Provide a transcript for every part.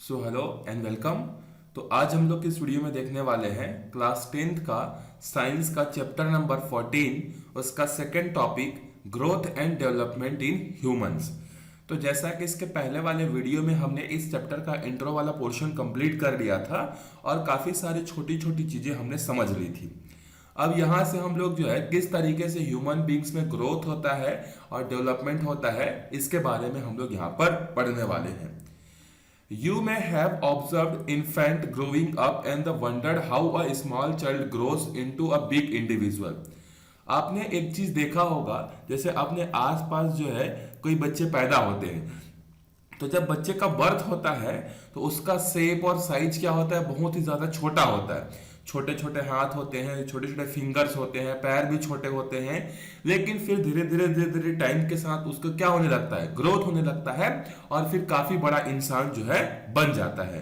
So hello and welcome. तो आज हम लोग इस वीडियो में देखने वाले हैं क्लास 10th का साइंस का चैप्टर नंबर 14, उसका second topic growth and development in humans. तो जैसा कि इसके पहले वाले वीडियो में हमने इस चैप्टर का इंट्रो वाला पोर्शन कंप्लीट कर लिया था और काफ़ी सारी छोटी छोटी चीज़ें हमने समझ ली थी। अब यहाँ से हम लोग जो है किस तरीके से ह्यूमन बींग्स में ग्रोथ होता है और डेवलपमेंट होता है इसके बारे में हम लोग यहाँ पर पढ़ने वाले हैं। You may have observed infant growing up and wondered how a small child grows into a big individual. आपने एक चीज देखा होगा, जैसे अपने आसपास जो है कोई बच्चे पैदा होते हैं, तो जब बच्चे का बर्थ होता है तो उसका शेप और साइज क्या होता है, बहुत ही ज्यादा छोटा होता है। छोटे छोटे हाथ होते हैं, छोटे छोटे फिंगर्स होते हैं, पैर भी छोटे होते हैं, लेकिन फिर धीरे धीरे टाइम के साथ उसको क्या होने लगता है, ग्रोथ होने लगता है और फिर काफी बड़ा इंसान जो है बन जाता है।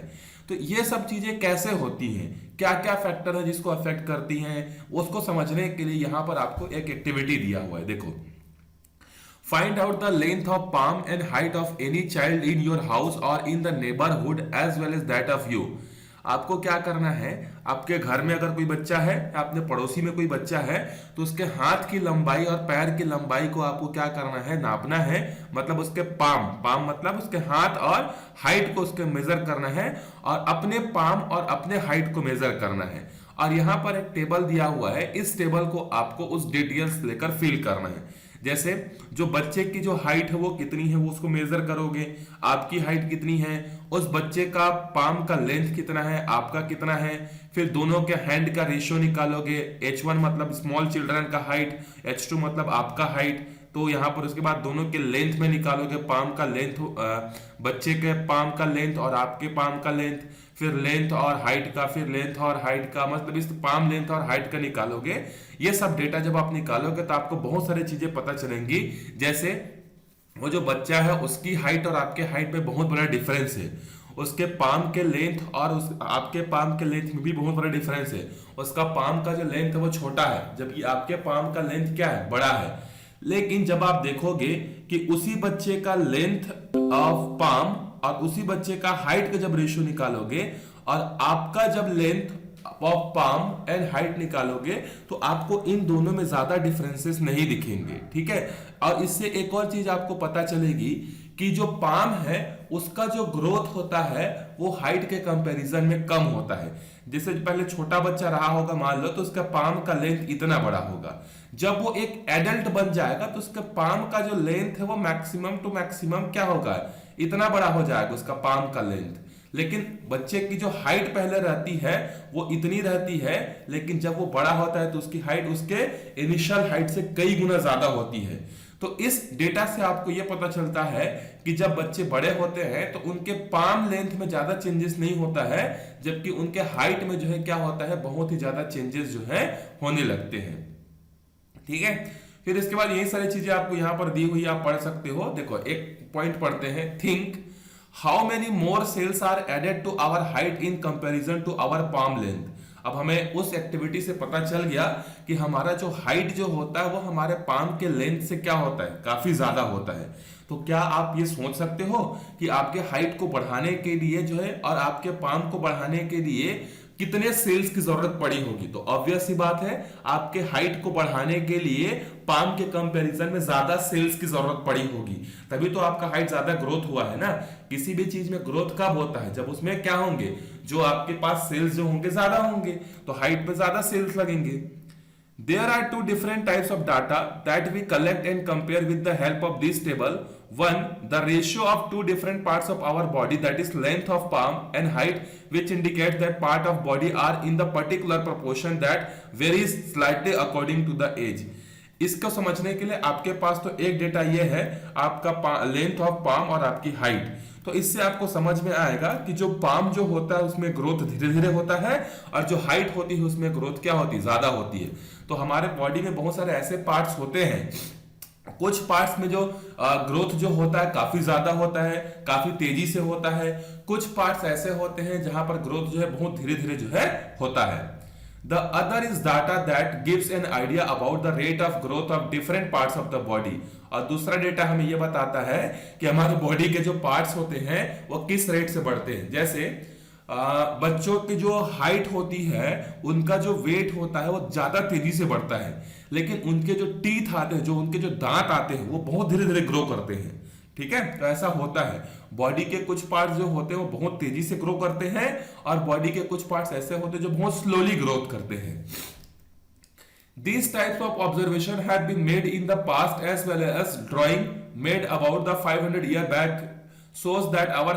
तो ये सब चीजें कैसे होती हैं, क्या क्या फैक्टर है जिसको अफेक्ट करती हैं, उसको समझने के लिए यहां पर आपको एक एक्टिविटी दिया हुआ है। देखो, find out the length of palm and height of any child in your house और in the neighbourhood as well as that of you. आपको क्या करना है, आपके घर में अगर कोई बच्चा है, अपने पड़ोसी में कोई बच्चा है, तो उसके हाथ की लंबाई और पैर की लंबाई को आपको क्या करना है, नापना है। मतलब उसके पाम मतलब उसके हाथ और हाइट को उसके मेजर करना है और अपने पाम और अपने हाइट को मेजर करना है। और यहां पर एक टेबल दिया हुआ है, इस टेबल को आपको उस डिटेल्स लेकर फिल करना है। जैसे जो बच्चे की जो हाइट है वो कितनी है, वो उसको मेजर करोगे, आपकी हाइट कितनी है, उस बच्चे का पाम का लेंथ कितना है, आपका कितना है, फिर दोनों के हैंड का रेशियो निकालोगे। H1 मतलब स्मॉल चिल्ड्रन का हाइट, H2 मतलब आपका हाइट। तो यहाँ पर उसके बाद दोनों के लेंथ में निकालोगे, पाम का लेंथ, बच्चे के पाम का लेंथ और आपके पाम का लेंथ, फिर लेंथ और हाइट का, फिर लेंथ और हाइट का, मतलब इस पाम लेंथ और हाइट का निकालोगे। ये सब डेटा जब आप निकालोगे तो आपको बहुत सारी चीजें पता चलेंगी। जैसे वो जो बच्चा है उसकी हाइट और आपके हाइट में बहुत बड़ा डिफरेंस है, उसके पाम के लेंथ और आपके पाम के लेंथ में भी बहुत बड़ा डिफरेंस है। उसका पाम का जो लेंथ है वो छोटा है, जबकि आपके पाम का लेंथ क्या है, बड़ा है। लेकिन जब आप देखोगे कि उसी बच्चे का लेंथ ऑफ पाम और उसी बच्चे का हाइट का जब रेशियो निकालोगे और आपका जब length of palm and height निकालोगे तो आपको इन दोनों में ज्यादा डिफरेंसेस नहीं दिखेंगे, ठीक है। और इससे एक और चीज आपको पता चलेगी कि जो पाम है उसका जो ग्रोथ होता है वो हाइट के कंपैरिजन में कम होता है। जैसे पहले छोटा बच्चा रहा होगा मान लो, तो उसका पाम का लेंथ इतना बड़ा होगा। जब वो एक एडल्ट बन जाएगा तो उसका पाम का जो लेंथ है वो मैक्सिमम टू मैक्सिमम क्या होगा, इतना बड़ा हो जाएगा उसका पाम का लेंथ। लेकिन बच्चे की जो हाइट पहले रहती है वो इतनी रहती है, लेकिन जब वो बड़ा होता है तो उसकी हाइट उसके इनिशियल हाइट से कई गुना ज्यादा होती है। तो इस डेटा से आपको यह पता चलता है कि जब बच्चे बड़े होते हैं तो उनके पाम लेंथ में ज्यादा चेंजेस नहीं होता है, जबकि उनके हाइट में जो है क्या होता है, बहुत ही ज्यादा चेंजेस जो है होने लगते हैं, ठीक है। फिर इसके बाद यही सारी चीजें आपको यहां पर दी हुई आप पढ़ सकते हो। देखो एक पॉइंट पढ़ते हैं, think how many more cells are added to our height in comparison to our palm length. अब हमें उस एक्टिविटी से पता चल गया कि हमारा जो हाइट जो होता है वो हमारे पाम के लेंथ से क्या होता है, काफी ज्यादा होता है। तो क्या आप ये सोच सकते हो कि आपके हाइट को बढ़ाने के लिए जो है और आपके पाम को बढ़ाने के लिए कितने सेल्स की जरूरत पड़ी होगी? तो ऑब्वियस सी बात है, आपके हाइट को बढ़ाने के लिए पाम के कंपैरिजन में ज्यादा सेल्स की जरूरत पड़ी होगी, तभी तो आपका हाइट ज्यादा ग्रोथ हुआ है ना। किसी भी चीज में ग्रोथ कब होता है, जब उसमें क्या होंगे, जो आपके पास सेल्स जो होंगे ज्यादा होंगे, तो हाइट पे ज्यादा सेल्स लगेंगे। There are two different types of data that we collect and compare with the help of this table. One, the ratio of two different parts of our body, that is length of palm and height, which indicates that part of body are in the particular proportion that varies slightly according to the age. इसको समझने के लिए आपके पास तो एक data ये है, आपका लेंथ ऑफ पाम और आपकी हाइट। तो इससे आपको समझ में आएगा कि जो पाम जो होता है उसमें ग्रोथ धीरे धीरे होता है और जो हाइट होती है उसमें ग्रोथ क्या होती है, ज्यादा होती है। तो हमारे बॉडी में बहुत सारे ऐसे पार्ट्स होते हैं, कुछ पार्ट्स में जो ग्रोथ जो होता है काफी ज्यादा होता है, काफी तेजी से होता है। कुछ पार्ट्स ऐसे होते हैं जहां पर ग्रोथ जो है बहुत धीरे धीरे जो है होता है। The other is data that gives an idea about the rate of growth of different parts of the body. और दूसरा डेटा हमें यह बताता है कि हमारे बॉडी के जो पार्ट्स होते हैं वो किस रेट से बढ़ते हैं। जैसे बच्चों की जो हाइट होती है उनका जो वेट होता है वो ज्यादा तेजी से बढ़ता है, लेकिन उनके जो टीथ आते हैं, जो उनके जो दांत आते हैं वो बहुत धीरे धीरे ग्रो करते हैं। ठीक है, तो ऐसा होता है। बॉडी के कुछ पार्ट्स जो होते हैं वो बहुत तेजी से ग्रो करते हैं और बॉडी के कुछ पार्ट्स ऐसे होते हैं जो बहुत स्लोली ग्रोथ करते हैं। These types of observation have been made in the past as well as drawing made about the 500 year back shows that our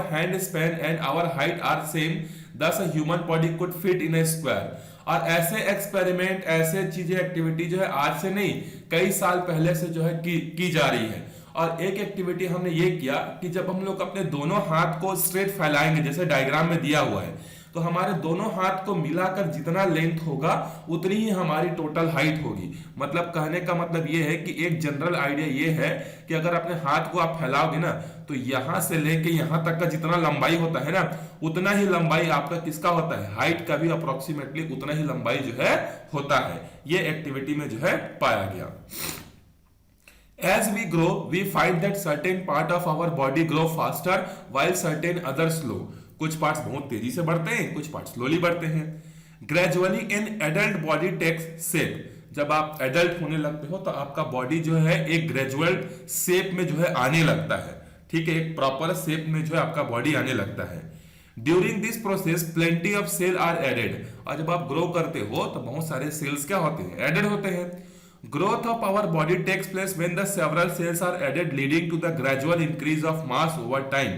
hand span and our height are same, thus a human body could fit in a square. और ऐसे experiment, ऐसे चीजें, activity जो है आज से नहीं कई साल पहले से जो है की जा रही है। और एक एक्टिविटी हमने ये किया कि जब हम लोग अपने दोनों हाथ को स्ट्रेट फैलाएंगे जैसे डायग्राम में दिया हुआ है, तो हमारे दोनों हाथ को मिलाकर जितना लेंथ होगा उतनी ही हमारी टोटल हाइट होगी। मतलब कहने का मतलब ये है कि एक जनरल आइडिया ये है कि अगर अपने हाथ को आप फैलाओगे ना तो यहां से लेके यहां तक का जितना लंबाई होता है ना उतना ही लंबाई आपका किसका होता है, हाइट का भी अप्रोक्सीमेटली उतना ही लंबाई जो है होता है। ये एक्टिविटी में जो है पाया गया। As we grow, we find that certain part of our body grow faster while certain others slow. कुछ पार्ट्स बहुत तेजी से बढ़ते हैं, कुछ पार्ट्स स्लोली बढ़ते हैं। Gradually an adult body takes shape. जब आप एडल्ट होने लगते हो तो आपका बॉडी जो है एक ग्रेजुअल शेप में जो है आने लगता है। ठीक है, एक प्रॉपर शेप में जो है आपका बॉडी आने लगता है। During this process plenty of cell are added. और जब आप ग्रो करते हो तो बहुत सारे सेल्स क्या होते हैं, एडेड होते हैं। Growth of our body takes place when the several cells are added, leading to the gradual increase of mass over time.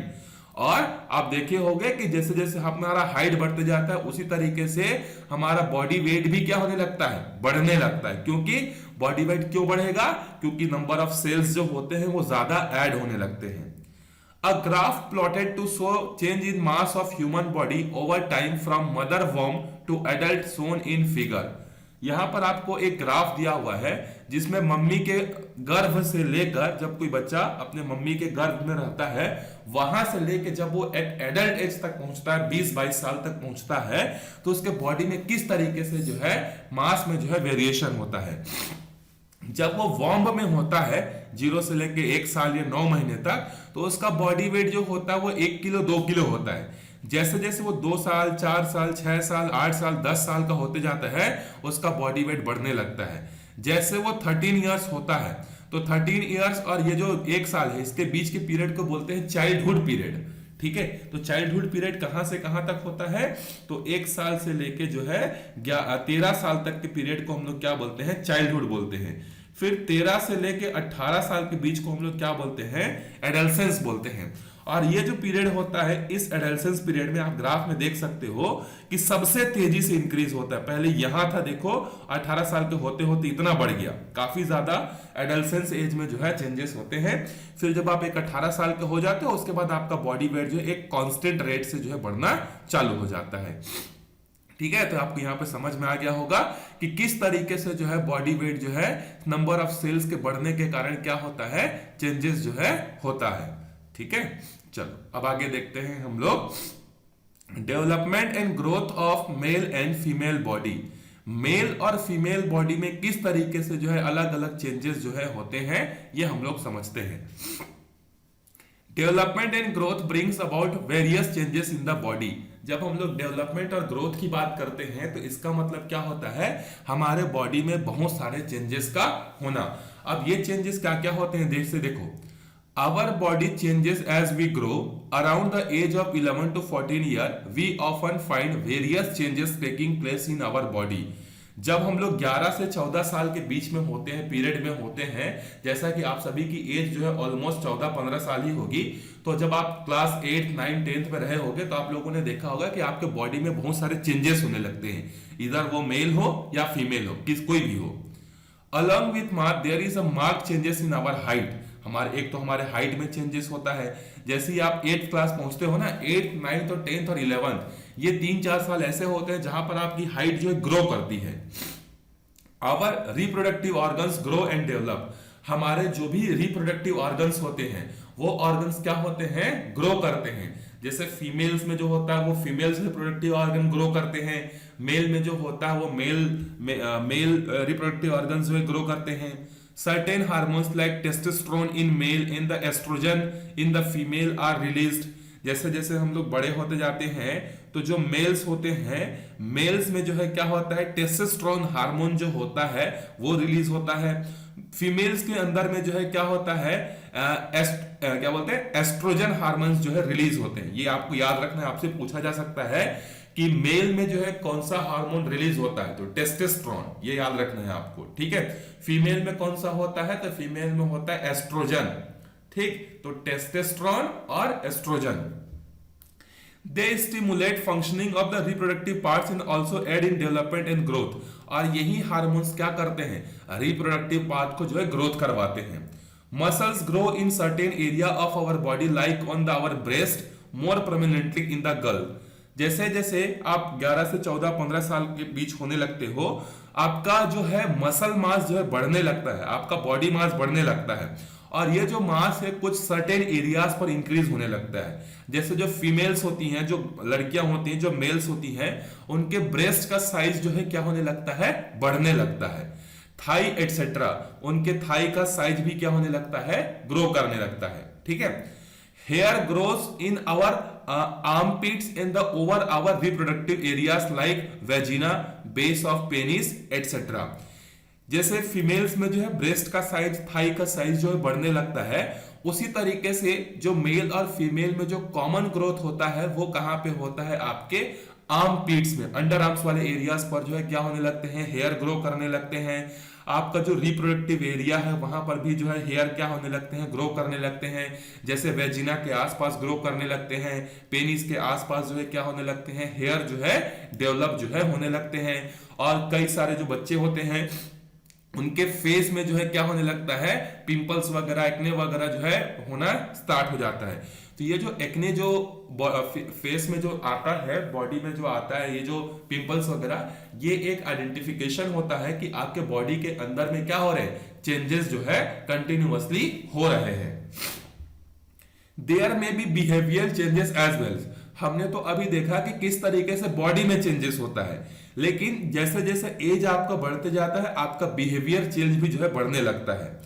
और आप देखे होंगे कि जैसे जैसे हमारा हाइट बढ़ते जाता है उसी तरीके से हमारा बॉडी वेट भी क्या होने लगता है, बढ़ने लगता है। क्योंकि बॉडी वेट क्यों बढ़ेगा, क्योंकि नंबर ऑफ सेल्स जो होते हैं वो ज्यादा ऐड होने लगते हैं। A graph plotted to show change in mass of human body over time from mother womb to adult shown in figure. यहां पर आपको एक ग्राफ दिया हुआ है जिसमें मम्मी के गर्भ से लेकर जब कोई बच्चा अपने मम्मी के गर्भ में रहता है वहां से लेकर जब वो एक एडल्ट एज तक पहुंचता है, 20-22 साल तक पहुंचता है, तो उसके बॉडी में किस तरीके से जो है मास में जो है वेरिएशन होता है। जब वो वॉम्ब में होता है 0 से लेकर 1 साल या 9 महीने तक, तो उसका बॉडी वेट जो होता है वो 1 किलो 2 किलो होता है। जैसे जैसे वो 2 साल 4 साल 6 साल 8 साल 10 साल का होते जाता है उसका बॉडी वेट बढ़ने लगता है। जैसे वो 13 इयर्स होता है तो 13 इयर्स और ये जो 1 साल है इसके बीच के पीरियड को बोलते हैं चाइल्डहुड पीरियड। ठीक है, तो चाइल्डहुड पीरियड कहां से कहां तक होता है, तो 1 साल से लेके जो है 13 साल तक के पीरियड को हम लोग क्या बोलते हैं, चाइल्डहुड बोलते हैं। फिर 13 से लेके 18 साल के बीच को हम लोग क्या बोलते हैं, एडोलसेंस बोलते हैं। और ये जो पीरियड होता है इस एडोलसेंस पीरियड में आप ग्राफ में देख सकते हो कि सबसे तेजी से इंक्रीज होता है। पहले यहां था, देखो 18 साल के होते होते इतना बढ़ गया, काफी ज्यादा एडोलसेंस एज में जो है चेंजेस होते हैं। फिर जब आप एक 18 साल के हो जाते हो उसके बाद आपका बॉडी वेट जो है एक कांस्टेंट रेट से जो है बढ़ना चालू हो जाता है। ठीक है, तो आपको यहाँ पे समझ में आ गया होगा कि किस तरीके से जो है बॉडी वेट जो है नंबर ऑफ सेल्स के बढ़ने के कारण क्या होता है, चेंजेस जो है होता है। ठीक है, चलो अब आगे देखते हैं हम लोग development and growth of male and female body. Male और फीमेल बॉडी में किस तरीके से जो है अलग अलग चेंजेस जो है होते हैं ये हम लोग समझते हैं। Development and growth brings about various changes in the body. जब हम लोग डेवलपमेंट और ग्रोथ की बात करते हैं तो इसका मतलब क्या होता है, हमारे बॉडी में बहुत सारे चेंजेस का होना। अब ये चेंजेस क्या क्या होते हैं, देख से देखो, our body changes as we grow. Around the age of 11 to 14 year we often find various changes taking place in our body. जब हम लोग 11 से 14 साल के बीच में होते हैं, पीरियड में होते हैं, जैसा कि आप सभी की एज जो है ऑलमोस्ट 14-15 साल ही होगी, तो जब आप क्लास 8, 9, 10th में रहे होगे तो आप लोगों ने देखा होगा कि आपके बॉडी में बहुत सारे चेंजेस होने लगते हैं, इधर वो मेल हो या फीमेल हो, किस कोई भी हो। Along with mark there is a marked changes in our height. हमारे एक तो हमारे हाइट में चेंजेस होता है। जैसे ही आप 8th क्लास पहुंचते हो ना, 8th, 9th और 10th और 11th, ये 3-4 साल ऐसे होते हैं जहां पर आपकी हाइट जो है ग्रो करती है। Our reproductive organs grow and develop. हमारे जो भी रिप्रोडक्टिव ऑर्गन्स होते हैं वो ऑर्गन्स क्या होते हैं, ग्रो करते हैं। जैसे फीमेल्स में जो होता है वो फीमेल्स रिप्रोडक्टिव ऑर्गन ग्रो करते हैं, मेल में जो होता है वो मेल रिप्रोडक्टिव ऑर्गन्स जो है ग्रो करते हैं। Certain hormones like testosterone in male in the estrogen in the female are released. जैसे जैसे हम लोग बड़े होते जाते हैं तो जो मेल्स होते हैं, मेल्स में जो है क्या होता है, टेस्टोस्टेरोन हार्मोन जो होता है वो रिलीज होता है। फीमेल्स के अंदर में जो है क्या होता है, क्या बोलते हैं, एस्ट्रोजन हार्मोन्स जो है रिलीज होते हैं। ये आपको याद रखना है, आपसे पूछा जा सकता है कि मेल में जो है कौन सा हार्मोन रिलीज होता है, तो टेस्टोस्टेरोन, ये याद रखना है आपको, ठीक है। फीमेल में कौन सा होता है, तो फीमेल में होता है एस्ट्रोजन, ठीक। तो टेस्टोस्टेरोन और estrogen, they stimulate functioning of the reproductive parts and also aid in development and growth. और यही हार्मोन्स क्या करते हैं, रिप्रोडक्टिव पार्ट को जो है ग्रोथ करवाते हैं। Muscles grow in certain area of our body like on the our breast more prominently in the girl. जैसे जैसे आप 11 से 14-15 साल के बीच होने लगते हो, आपका जो है मसल मास जो है बढ़ने लगता है, आपका बॉडी मास बढ़ने लगता है, और ये जो मास है कुछ सर्टेन एरियाज पर इंक्रीज होने लगता है। जैसे जो फीमेल्स होती हैं, जो लड़कियां होती हैं, जो मेल्स होती हैं, उनके ब्रेस्ट का साइज जो है क्या होने लगता है, बढ़ने लगता है। थाई एटसेट्रा, उनके थाई का साइज भी क्या होने लगता है, ग्रो करने लगता है, ठीक है। Hair grows in our armpits and the over our reproductive areas like vagina, base of penis etc. जैसे फीमेल्स में जो है ब्रेस्ट का साइज, थाई का साइज जो है बढ़ने लगता है, उसी तरीके से जो मेल और फीमेल में जो कॉमन ग्रोथ होता है वो कहां पे होता है, आपके आर्म पीट्स में, अंडर आर्म्स वाले एरियाज पर जो है क्या होने लगते हैं, हेयर ग्रो करने लगते हैं। आपका जो रिप्रोडक्टिव एरिया है वहां पर भी जो है हेयर क्या होने लगते हैं, ग्रो करने लगते हैं। जैसे वेजिना के आसपास ग्रो करने लगते हैं, पेनिस के आसपास जो है क्या होने लगते हैं, हेयर जो है डेवलप जो है होने लगते हैं। और कई सारे जो बच्चे होते हैं उनके फेस में जो है क्या होने लगता है, पिंपल्स वगैरह, एक्ने वगैरह जो है होना स्टार्ट हो जाता है। तो ये जो एक्ने जो फेस में जो आता है, बॉडी में जो आता है, ये जो पिंपल्स वगैरह, ये एक आइडेंटिफिकेशन होता है कि आपके बॉडी के अंदर में क्या हो रहे हैं, चेंजेस जो है कंटिन्यूअसली हो रहे हैं। There may be behaviour changes as well. हमने तो अभी देखा कि किस तरीके से बॉडी में चेंजेस होता है, लेकिन जैसे जैसे एज आपका बढ़ते जाता है, आपका बिहेवियर चेंज भी जो है बढ़ने लगता है।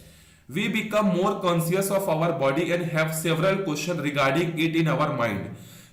We become more conscious of our body and have several questions regarding it in our mind.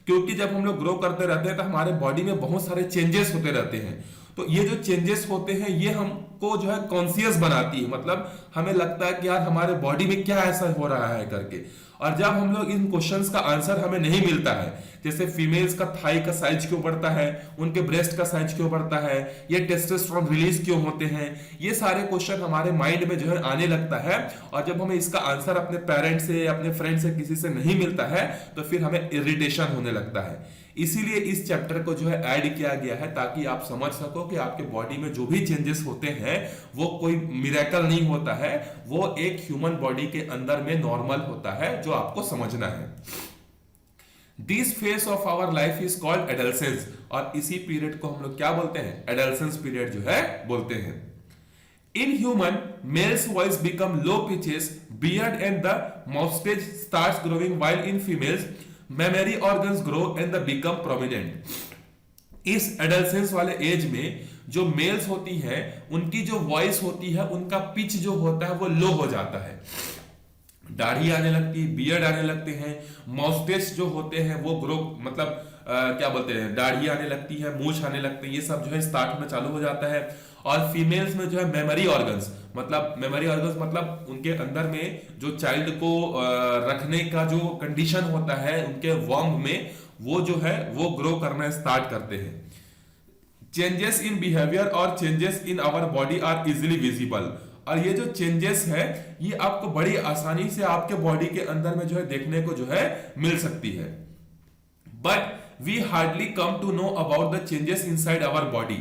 क्योंकि जब हम लोग ग्रो करते रहते हैं तो हमारे बॉडी में बहुत सारे चेंजेस होते रहते हैं। तो ये जो चेंजेस होते हैं ये हमको जो है कॉन्शियस बनाती है, मतलब हमें लगता है कि यार हमारे बॉडी में क्या ऐसा हो रहा है करके। और जब हम लोग इन क्वेश्चंस का आंसर हमें नहीं मिलता है, जैसे फीमेल्स का थाई का साइज क्यों बढ़ता है, उनके ब्रेस्ट का साइज क्यों बढ़ता है, ये टेस्टोस्टेरोन रिलीज क्यों होते हैं, ये सारे क्वेश्चन हमारे माइंड में जो है आने लगता है। और जब हमें इसका आंसर अपने पेरेंट्स से, अपने फ्रेंड से, किसी से नहीं मिलता है तो फिर हमें इरिटेशन होने लगता है। इसीलिए इस चैप्टर को जो है ऐड किया गया है ताकि आप समझ सको कि आपके बॉडी में जो भी चेंजेस होते हैं वो कोई मिरेकल नहीं होता है, वो एक ह्यूमन बॉडी के अंदर में नॉर्मल होता है, जो आपको समझना है। This phase of our life is called adolescence, और इसी पीरियड को हम लोग क्या बोलते हैं, एडolescence पीरियड जो है बोलते हैं। In human, male's voice become low pitches, beard and the mustache starts growing, while in females, mammary organs grow and they become prominent. इस एडolescence वाले एज में जो मेल्स होती हैं उनकी जो वॉइस होती है, उनका पिच जो होता है वो लो हो जाता है, दाढ़ी आने लगती है, बियर्ड आने लगते हैं, मॉस्टेच जो होते हैं वो ग्रो, मतलब क्या बोलते हैं, दाढ़ी आने लगती है, मूछ आने लगते हैं, ये सब जो है स्टार्ट में चालू हो जाता है। और फीमेल्स में जो है मेमोरी ऑर्गन्स, मतलब उनके अंदर में जो चाइल्ड को रखने का जो कंडीशन होता है उनके वॉम्ब में, वो जो है वो ग्रो करना स्टार्ट करते हैं। चेंजेस इन बिहेवियर और changes in our body are easily visible, और ये जो चेंजेस है ये आपको बड़ी आसानी से आपके बॉडी के अंदर में जो है देखने को जो है मिल सकती है। But we hardly come to know about the changes inside our body.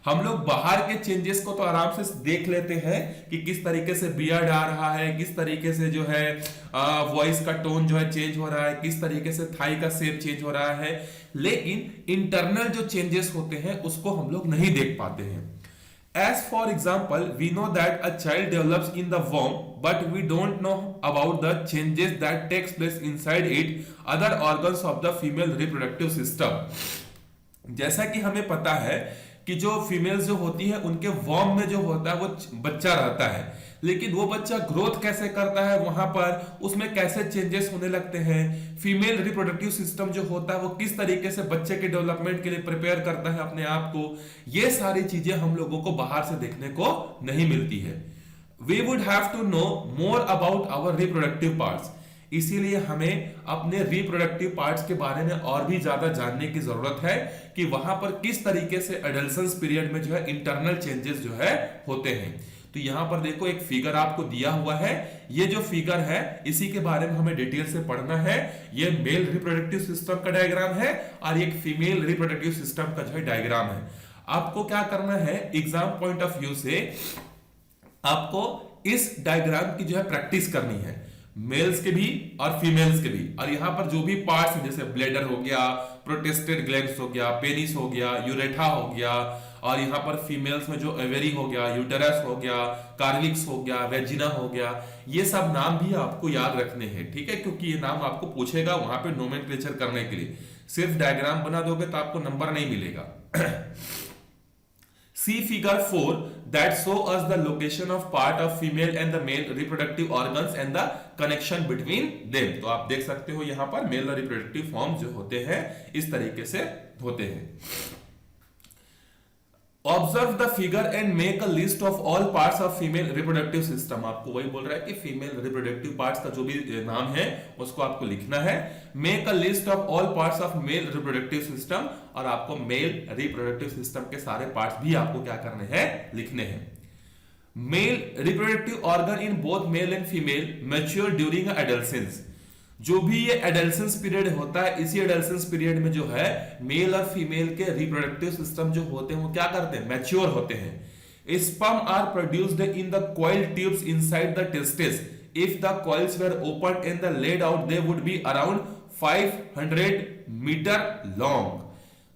हम लोग बाहर के चेंजेस को तो आराम से देख लेते हैं कि किस तरीके से बियर्ड आ रहा है, किस तरीके से जो है वॉइस का टोन जो है चेंज हो रहा है, किस तरीके से थाई का शेप चेंज हो रहा है, लेकिन इंटरनल जो चेंजेस होते हैं उसको हम लोग नहीं देख पाते हैं। As for example, we know that a child develops in the womb, but we don't know about the changes that takes place inside it, other organs of the female reproductive system. जैसा कि हमें पता है कि जो females जो होती है उनके वॉर्म में जो होता है वो बच्चा रहता है, लेकिन वो बच्चा ग्रोथ कैसे करता है, वहां पर उसमें कैसे चेंजेस होने लगते हैं, फीमेल रिप्रोडक्टिव सिस्टम जो होता है वो किस तरीके से बच्चे के डेवलपमेंट के लिए प्रिपेयर करता है अपने आप को, ये सारी चीजें हम लोगों को बाहर से देखने को नहीं मिलती है। We would have to know more about our reproductive parts, इसीलिए हमें अपने रिप्रोडक्टिव पार्ट्स के बारे में और भी ज्यादा जानने की जरूरत है कि वहां पर किस तरीके से एडल्सेंस पीरियड में जो है इंटरनल चेंजेस जो है होते हैं। तो यहां पर देखो एक फिगर आपको दिया हुआ है, ये जो फिगर है इसी के बारे में हमें डिटेल से पढ़ना है। ये मेल रिप्रोडक्टिव सिस्टम का डायग्राम है और एक फीमेल रिप्रोडक्टिव सिस्टम का जो है डायग्राम है। आपको क्या करना है, एग्जाम पॉइंट ऑफ व्यू से आपको इस डायग्राम की जो है प्रैक्टिस करनी है, मेल्स के भी और फीमेल्स के भी। और यहां पर जो भी पार्ट्स हैं जैसे ब्लैडर हो गया, प्रोटेस्टेड ग्लैंड्स हो गया, पेनिस हो गया, यूरेथा हो गया, और यहां पर फीमेल्स में जो एवेरी हो गया, यूटेरस हो गया, कार्लिक्स हो गया, वेजिना हो गया, ये सब नाम भी आपको याद रखने हैं, ठीक है, क्योंकि ये नाम आपको पूछेगा वहां पे नोमेनक्लेचर करने के लिए। सिर्फ डायग्राम बना दोगे तो आपको नंबर नहीं मिलेगा। See figure 4 that show us the location of part of female and the male reproductive organs and the connection between them। तो आप देख सकते हो यहाँ पर मेल रिप्रोडक्टिव फॉर्म जो होते हैं इस तरीके से होते हैं। Observe the figure and make a list of all parts of female reproductive system. आपको वही बोल रहा है कि फीमेल रिप्रोडक्टिव पार्ट्स का जो भी नाम है उसको आपको लिखना है। Make a list of all parts of male reproductive system, और आपको मेल रिप्रोडक्टिव सिस्टम के सारे पार्ट्स भी आपको क्या करने हैं, लिखने हैं। Male reproductive organ in both male and female mature during adolescence. जो भी ये एडल्सेंस पीरियड होता है, इसी एडल्सेंस पीरियड में जो है मेल और फीमेल के रिप्रोडक्टिव सिस्टम जो होते हैं वो क्या करते हैं, मैच्योर होते हैं। Sperm are produced in the coil tubes inside the testis. If the coils were open and the laid out they would be around 500 metre long.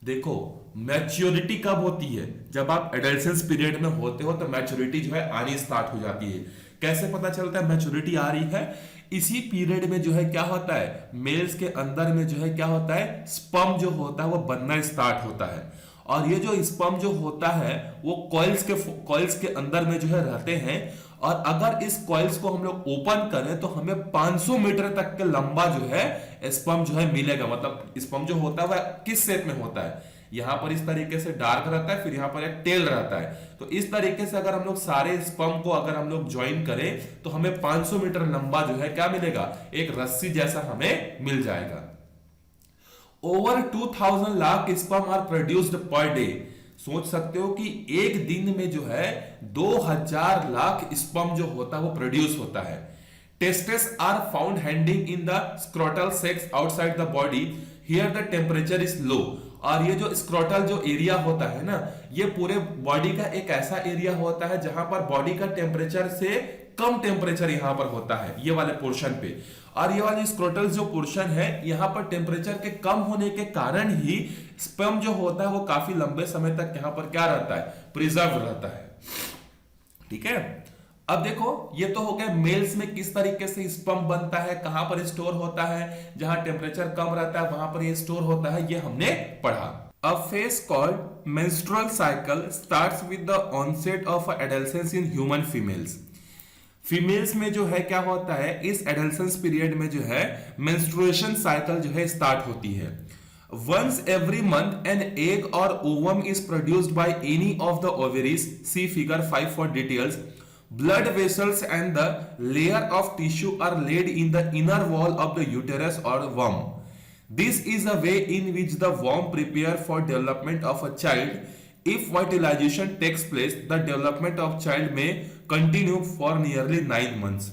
देखो मैच्योरिटी कब होती है, जब आप एडल्सेंस पीरियड में होते हो तो मैच्योरिटी जो है आनी स्टार्ट हो जाती है। कैसे पता चलता है मैच्योरिटी आ रही है, इसी पीरियड में जो है क्या होता है, मेल्स के अंदर में जो है क्या होता है, स्पर्म जो होता है वो बनना स्टार्ट होता है। और ये जो स्पर्म जो होता है वो कॉइल्स के अंदर में जो है रहते हैं, और अगर इस कॉइल्स को हम लोग ओपन करें तो हमें 500 मीटर तक के लंबा जो है स्पर्म जो है मिलेगा। मतलब स्पर्म जो होता है वह किस शेप में होता है, यहां पर इस तरीके से डार्क रहता है, फिर यहां पर एक टेल रहता है। तो इस तरीके से अगर हम लोग सारे स्पर्म को अगर हम लोग ज्वाइन करें तो हमें 500 मीटर लंबा जो है क्या मिलेगा, एक रस्सी जैसा हमें मिल जाएगा। Over 2000 lakh sperm are produced per day. सोच सकते हो कि एक दिन में जो है 2000 लाख स्पर्म जो होता है वो प्रोड्यूस होता है। Testis are found hanging in the scrotal sacs outside the body, here the temperature is low. और ये जो स्क्रोटल जो एरिया होता है ना, ये पूरे बॉडी का एक ऐसा एरिया होता है जहां पर बॉडी का टेम्परेचर से कम टेम्परेचर यहां पर होता है, ये वाले पोर्शन पे। और ये वाली स्क्रोटल जो पोर्शन है यहाँ पर टेम्परेचर के कम होने के कारण ही स्पर्म जो होता है वो काफी लंबे समय तक यहाँ पर क्या रहता है, प्रिजर्व रहता है। ठीक है, अब देखो ये तो हो गया मेल्स में किस तरीके से स्पर्म बनता है, कहां पर स्टोर होता है, जहां टेम्परेचर कम रहता है वहां पर ये स्टोर होता है, ये हमने पढ़ा। A phase called menstrual cycle starts with the onset of adolescence in human females. Females में जो है क्या होता है, इस एडल्सेंस पीरियड में जो है मेंस्ट्रुएशन साइकिल जो है स्टार्ट होती है। Once every month an egg or ovum is produced by any of the ovaries. See figure 5 for details. Blood vessels and the layer of tissue are laid in the inner wall of the uterus or womb. This is a way in which the womb prepare for development of a child. If fertilization takes place, the development of child may continue for nearly 9 months.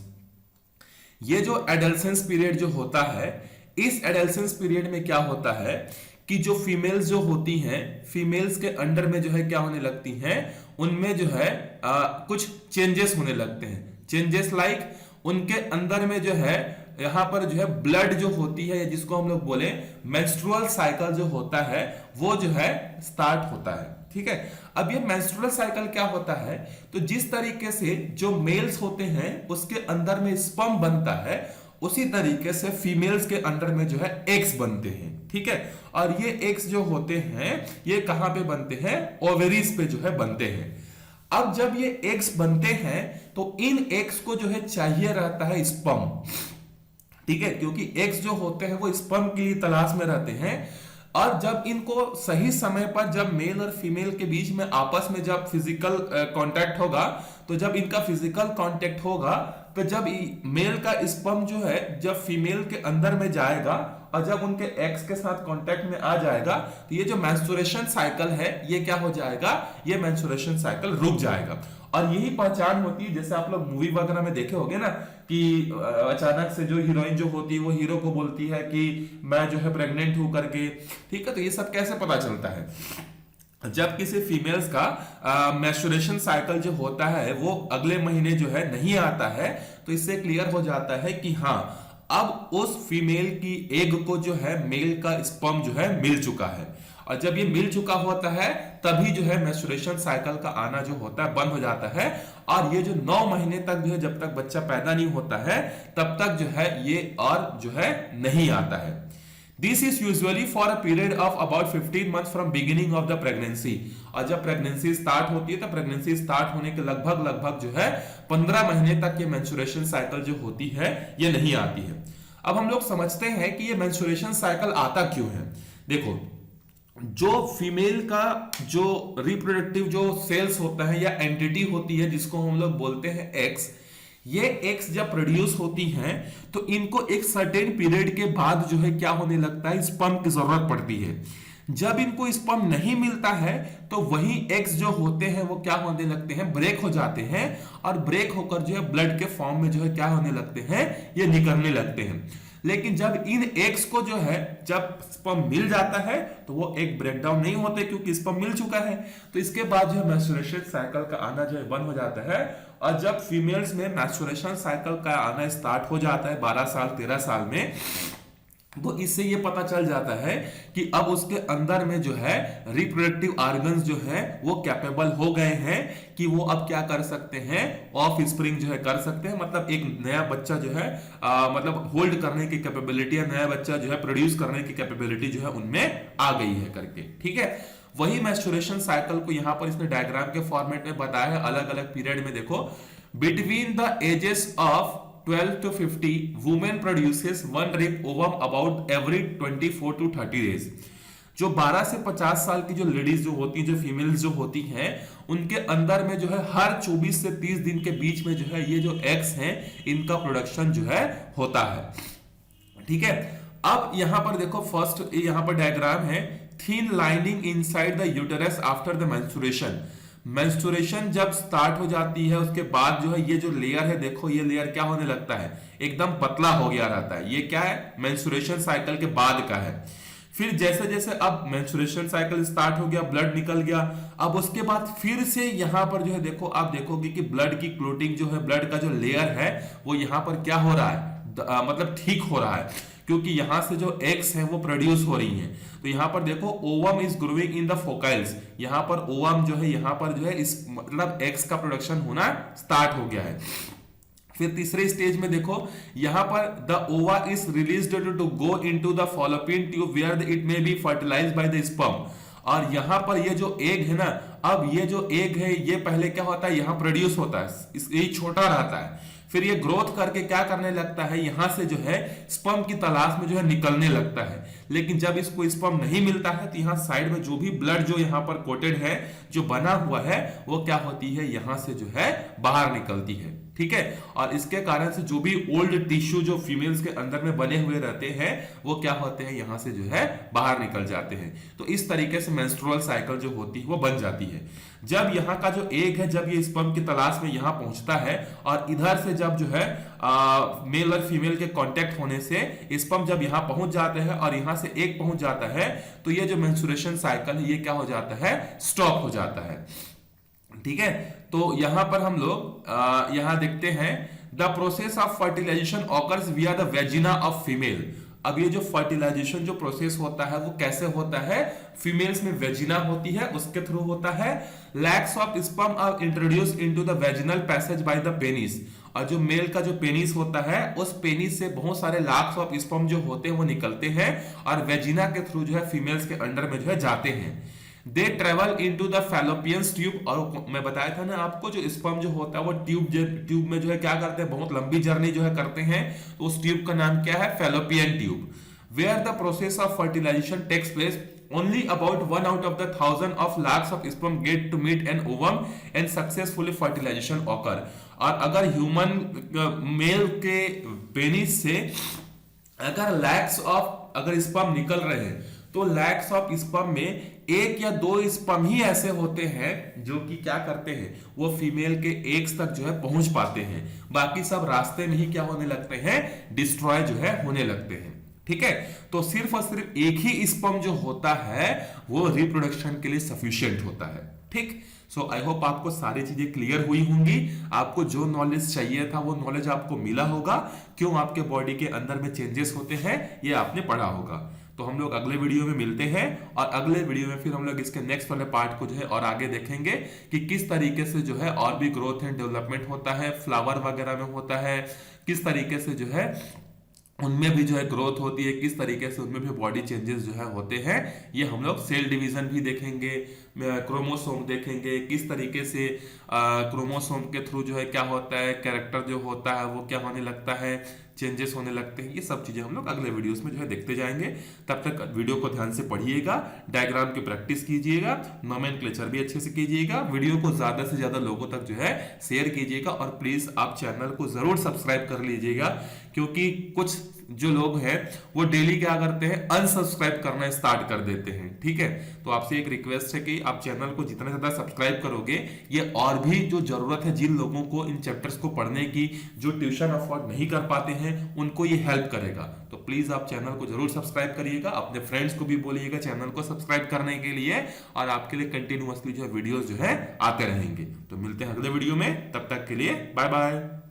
ये जो adolescence period जो होता है, इस adolescence period में क्या होता है कि जो फीमेल्स जो होती हैं, फीमेल्स के अंडर में जो है क्या होने लगती हैं, उनमें जो है कुछ चेंजेस होने लगते हैं। चेंजेस लाइक उनके अंदर में जो है यहाँ पर जो है ब्लड जो होती है, जिसको हम लोग बोले मेंस्ट्रुअल साइकिल जो होता है वो जो है स्टार्ट होता है। ठीक है, अब ये मेंस्ट्रुअल साइकिल क्या होता है, तो जिस तरीके से जो मेल्स होते हैं उसके अंदर में स्पर्म बनता है, उसी तरीके से फीमेल्स के अंदर में जो है एग्स बनते हैं। ठीक है। और ये एग्स जो होते हैं ये कहां पे बनते हैं, ओवेरीज पे जो है बनते हैं। अब जब ये एग्स बनते हैं तो इन एग्स को जो है चाहिए रहता है स्पर्म, ठीक है, क्योंकि एग्स जो होते हैं वो स्पर्म की तलाश में रहते हैं। और जब इनको सही समय पर जब मेल और फीमेल के बीच में आपस में जब फिजिकल कांटेक्ट होगा, तो जब इनका फिजिकल कांटेक्ट होगा तो जब मेल का स्पर्म जो है जब फीमेल के अंदर में जाएगा और जब उनके एग्स के साथ कांटेक्ट में आ जाएगा तो ये जो मेंस्ट्रुएशन साइकिल है ये क्या हो जाएगा, ये मेंस्ट्रुएशन साइकिल रुक जाएगा। और यही पहचान होती है, जैसे आप लोग मूवी वगैरह में देखे होंगे ना कि अचानक से जो हीरोइन जो होती है वो हीरो को बोलती है कि मैं जो है प्रेग्नेंट हूं करके, ठीक है। तो ये सब कैसे पता चलता है, जब किसी फीमेल्स का मेंस्ट्रुएशन साइकिल जो होता है वो अगले महीने जो है नहीं आता है, तो इससे क्लियर हो जाता है कि हाँ अब उस फीमेल की एग को जो है मेल का स्पर्म जो है मिल चुका है। और जब ये मिल चुका होता है तभी जो है मेंस्ट्रुएशन साइकिल का आना जो होता है बंद हो जाता है। और ये जो 9 महीने तक जो है जब तक बच्चा पैदा नहीं होता है तब तक जो है ये और जो है नहीं आता है। This is usually for a period of about 15 months from beginning of the pregnancy। और जब प्रेगनेंसी स्टार्ट होती है तो प्रेगनेंसी स्टार्ट होने के लगभग जो है 15 महीने तक ये मेंस्ट्रुएशन साइकिल जो होती है ये नहीं आती है। अब हम लोग समझते हैं कि ये मेंस्ट्रुएशन साइकिल आता क्यों है। देखो, जो फीमेल का जो रिप्रोडक्टिव जो सेल्स होता है या एंटिटी होती है जिसको हम लोग बोलते हैं एक्स, ये एग्स जब प्रोड्यूस होती हैं तो इनको एक सर्टेन पीरियड के बाद जो है क्या होने लगता है, स्पर्म की जरूरत पड़ती है। जब इनको स्पर्म नहीं मिलता है तो वही एग्स जो होते हैं वो क्या होने लगते हैं, ब्रेक हो जाते हैं। और ब्रेक होकर जो है ब्लड के फॉर्म में जो है क्या होने लगते हैं, ये निकलने लगते हैं। लेकिन जब इन एग्स को जो है जब स्पर्म मिल जाता है तो वो एग ब्रेक डाउन नहीं होते क्योंकि स्पर्म मिल चुका है। तो इसके बाद जो है मेंस्ट्रुएशन साइकिल का आना जो है बंद हो जाता है। और जब फीमेल्स में मेंस्ट्रुएशन साइकिल का आना स्टार्ट हो जाता है 12 साल 13 साल में, तो इससे ये पता चल जाता है कि अब उसके अंदर में जो है रिप्रोडक्टिव ऑर्गन्स जो है वो कैपेबल हो गए हैं कि वो अब क्या कर सकते हैं, ऑफ स्प्रिंग जो है कर सकते हैं। मतलब एक नया बच्चा जो है मतलब होल्ड करने की कैपेबिलिटी या नया बच्चा जो है प्रोड्यूस करने की कैपेबिलिटी जो है उनमें आ गई है करके, ठीक है। वही मेंस्ट्रुएशन साइकिल को यहां पर इसने डायग्राम के फॉर्मेट में बताया है अलग अलग पीरियड में। देखो, between the ages of 12 to 50 women produces one rib ovum about every 24 to 30 days। जो 12 से 50 साल की जो लेडीज जो होती हैं, जो फीमेल्स जो होती हैं, उनके अंदर में जो है हर 24 से 30 दिन के बीच में जो है ये जो एग्स हैं इनका प्रोडक्शन जो है होता है, ठीक है। अब यहां पर देखो, फर्स्ट यहां पर डायग्राम है, thin lining inside the uterus after the menstruation. Menstruation जब स्टार्ट हो जाती है उसके बाद जो है ये जो लेयर है, देखो ये लेयर क्या होने लगता है, एकदम पतला हो गया रहता है। ये क्या है, मेंस्ट्रुएशन साइकिल के बाद का है। फिर जैसे जैसे अब मेंस्ट्रुएशन साइकिल स्टार्ट हो गया, ब्लड निकल गया, अब उसके बाद फिर से यहां पर जो है देखो, आप देखोगे कि ब्लड की क्लोटिंग जो है, ब्लड का जो लेयर है वो यहां पर क्या हो रहा है, मतलब ठीक हो रहा है, क्योंकि यहां से जो एग्स हैं वो प्रोड्यूस हो रही हैं। तो यहां पर देखो, ovum is growing in the follicles. यहां पर ओवम जो है यहां पर जो है इस मतलब एग्स का प्रोडक्शन होना स्टार्ट हो गया है। फिर तीसरे स्टेज में देखो, यहां पर the ova is released to go into the fallopian tube where it may be fertilised by the sperm. और यहां पर ये जो एग है ना, अब ये जो एग है ये पहले क्या होता है, यहां प्रोड्यूस होता है, ये छोटा रहता है। फिर ये ग्रोथ करके क्या करने लगता है, यहां से जो है स्पर्म की तलाश में जो है निकलने लगता है। लेकिन जब इसको स्पर्म नहीं मिलता है तो यहाँ साइड में जो भी ब्लड जो यहाँ पर कोटेड है, जो बना हुआ है, वो क्या होती है, यहां से जो है बाहर निकलती है, ठीक है। और इसके कारण से जो भी ओल्ड टिश्यू जो फीमेल्स के अंदर में बने हुए रहते हैं वो क्या होते हैं, यहां से जो है बाहर निकल जाते हैं। तो इस तरीके से मेंस्ट्रुअल साइकिल जो होती है वो बन जाती है। जब यहाँ का जो एग है, जब ये स्पर्म की तलाश में यहां पहुंचता है और इधर से जब जो है मेल और फीमेल के कांटेक्ट होने से स्पर्म जब यहां पहुंच जाते हैं और यहां से एग पहुंच जाता है, तो ये जो मेंस्ट्रुएशन साइकिल है ये क्या हो जाता है, स्टॉप हो जाता है, ठीक है। तो यहां पर हम लोग यहां देखते हैं, the process of fertilisation occurs via the vagina of female. अब ये जो फर्टिलाइजेशन जो प्रोसेस होता है वो कैसे होता है, फीमेल्स में वेजिना होती है उसके थ्रू होता है। Lakhs of sperm are introduce into the vaginal passage by the penis, और जो मेल का जो पेनिस होता है उस पेनिस से बहुत सारे लाख्स ऑफ स्पर्म जो होते हैं वो निकलते हैं और वेजिना के थ्रू जो है फीमेल्स के अंडर में जो है जाते हैं। They travel into the fallopian tube, और मैं बताया था ना आपको जो स्पर्म जो होता है वो ट्यूब में जो है क्या करते हैं, बहुत लंबी जर्नी जो है करते हैं, तो उस ट्यूब का नाम क्या है, fallopian tube. Where the process of fertilisation takes place, only about 1 out of the 1000 of lakhs of sperm get to meet an ovum and successfully fertilization occur। और अगर ह्यूमन मेल के पेनिस से अगर lakhs of अगर sperm निकल रहे हैं तो लैक्स ऑफ स्पर्म में एक या दो स्पर्म ही ऐसे होते हैं जो कि क्या करते हैं, वो फीमेल के एग्स तक जो है पहुंच पाते हैं, बाकी सब रास्ते में ही क्या होने लगते हैं, डिस्ट्रॉय जो है होने लगते हैं। ठीक है, तो सिर्फ और सिर्फ एक ही स्पर्म जो होता है वो रिप्रोडक्शन के लिए सफिशिएंट होता है। ठीक, सो आई होप आपको सारी चीजें क्लियर हुई होंगी, आपको जो नॉलेज चाहिए था वो नॉलेज आपको मिला होगा, क्यों आपके बॉडी के अंदर में चेंजेस होते हैं ये आपने पढ़ा होगा। तो हम लोग अगले वीडियो में मिलते हैं और अगले वीडियो में फिर हम लोग इसके नेक्स्ट वाले पार्ट को जो है और आगे देखेंगे कि किस तरीके से जो है और भी ग्रोथ एंड डेवलपमेंट होता है, फ्लावर वगैरह में होता है, किस तरीके से जो है उनमें भी जो है ग्रोथ होती है, किस तरीके से उनमें भी बॉडी चेंजेस जो है होते हैं, ये हम लोग सेल डिवीजन भी देखेंगे, क्रोमोसोम देखेंगे, किस तरीके से क्रोमोसोम के थ्रू जो है क्या होता है, कैरेक्टर जो होता है वो क्या होने लगता है, चेंजेस होने लगते हैं, ये सब चीजें हम लोग अगले वीडियोस में जो है देखते जाएंगे। तब तक वीडियो को ध्यान से पढ़िएगा, डायग्राम की प्रैक्टिस कीजिएगा, नोमेनक्लेचर भी अच्छे से कीजिएगा, वीडियो को ज्यादा से ज्यादा लोगों तक जो है शेयर कीजिएगा और प्लीज आप चैनल को जरूर सब्सक्राइब कर लीजिएगा, क्योंकि कुछ जो लोग हैं वो डेली क्या करते हैं, अनसब्सक्राइब करना स्टार्ट कर देते हैं। ठीक है, तो आपसे एक रिक्वेस्ट है कि आप चैनल को जितना ज्यादा सब्सक्राइब करोगे ये और भी जो जरूरत है जिन लोगों को इन चैप्टर्स को पढ़ने की, जो ट्यूशन अफोर्ड नहीं कर पाते हैं उनको ये हेल्प करेगा। तो प्लीज आप चैनल को जरूर सब्सक्राइब करिएगा, अपने फ्रेंड्स को भी बोलिएगा चैनल को सब्सक्राइब करने के लिए, और आपके लिए कंटिन्यूअसली जो है वीडियोस जो है आते रहेंगे। तो मिलते हैं अगले वीडियो में, तब तक के लिए बाय बाय।